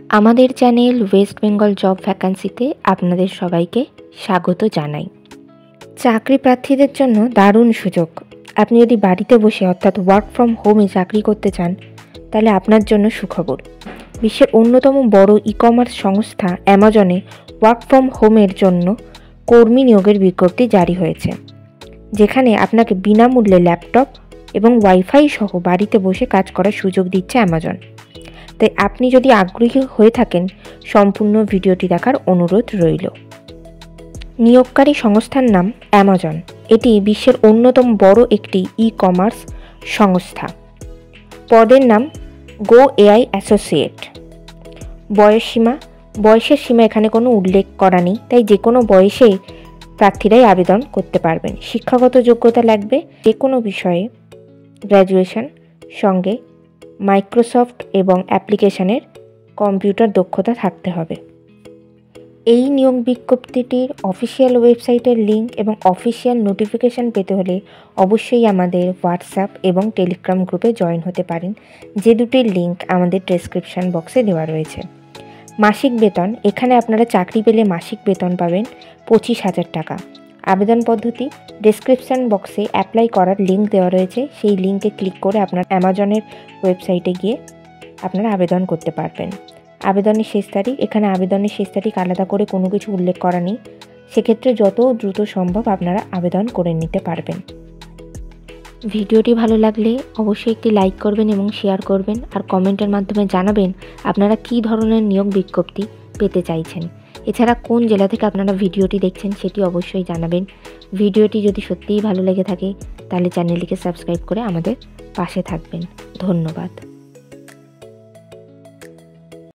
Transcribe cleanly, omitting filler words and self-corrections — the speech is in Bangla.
আমাদের চ্যানেল ওয়েস্ট বেঙ্গল জব ভ্যাকান্সিতে আপনাদের সবাইকে স্বাগত জানাই। চাকরি প্রার্থীদের জন্য দারুণ সুযোগ। আপনি যদি বাড়িতে বসে অর্থাৎ ওয়ার্ক ফ্রম হোমে চাকরি করতে চান তাহলে আপনার জন্য সুখবর। বিশ্বের অন্যতম বড় ই কমার্স সংস্থা অ্যামাজনে ওয়ার্ক ফ্রম হোমের জন্য কর্মী নিয়োগের বিজ্ঞপ্তি জারি হয়েছে, যেখানে আপনাকে বিনামূল্যে ল্যাপটপ এবং ওয়াইফাই সহ বাড়িতে বসে কাজ করার সুযোগ দিচ্ছে অ্যামাজন। তাই আপনি যদি আগ্রহী হয়ে থাকেন সম্পূর্ণ ভিডিওটি দেখার অনুরোধ রইল। নিয়োগকারী সংস্থার নাম অ্যামাজন। এটি বিশ্বের অন্যতম বড় একটি ই কমার্স সংস্থা। পদের নাম গো এআই অ্যাসোসিয়েট। বয়সের সীমা এখানে কোনো উল্লেখ করা নেই, তাই যে কোনো বয়সে প্রার্থীরাই আবেদন করতে পারবেন। শিক্ষাগত যোগ্যতা লাগবে যে কোনো বিষয়ে গ্র্যাজুয়েশন, সঙ্গে মাইক্রোসফট এবং অ্যাপ্লিকেশনের কম্পিউটার দক্ষতা থাকতে হবে। এই নিয়োগ বিজ্ঞপ্তিটির অফিসিয়াল ওয়েবসাইটের লিঙ্ক এবং অফিসিয়াল নোটিফিকেশান পেতে হলে অবশ্যই আমাদের হোয়াটসঅ্যাপ এবং টেলিগ্রাম গ্রুপে জয়েন হতে পারেন, যে দুটির লিঙ্ক আমাদের ডেসক্রিপশান বক্সে দেওয়া রয়েছে। মাসিক বেতন, এখানে আপনারা চাকরি পেলে মাসিক বেতন পাবেন 25,000 টাকা। আবেদন পদ্ধতি, ডেসক্রিপশান বক্সে অ্যাপ্লাই করার লিঙ্ক দেওয়া রয়েছে, সেই লিঙ্কে ক্লিক করে আপনার অ্যামাজনের ওয়েবসাইটে গিয়ে আপনারা আবেদন করতে পারবেন। আবেদনের শেষ তারিখ, এখানে আবেদনের শেষ তারিখ আলাদা করে কোনো কিছু উল্লেখ করা নেই, সেক্ষেত্রে যত দ্রুত সম্ভব আপনারা আবেদন করে নিতে পারবেন। ভিডিওটি ভালো লাগলে অবশ্যই একটি লাইক করবেন এবং শেয়ার করবেন, আর কমেন্টের মাধ্যমে জানাবেন আপনারা কী ধরনের নিয়োগ বিজ্ঞপ্তি পেতে চাইছেন। এছাড়া কোন জেলা থেকে আপনারা ভিডিওটি দেখছেন সেটি অবশ্যই জানাবেন। ভিডিওটি যদি সত্যিই ভালো লেগে থাকে তাহলে চ্যানেলটিকে সাবস্ক্রাইব করে আমাদের পাশে থাকবেন। ধন্যবাদ।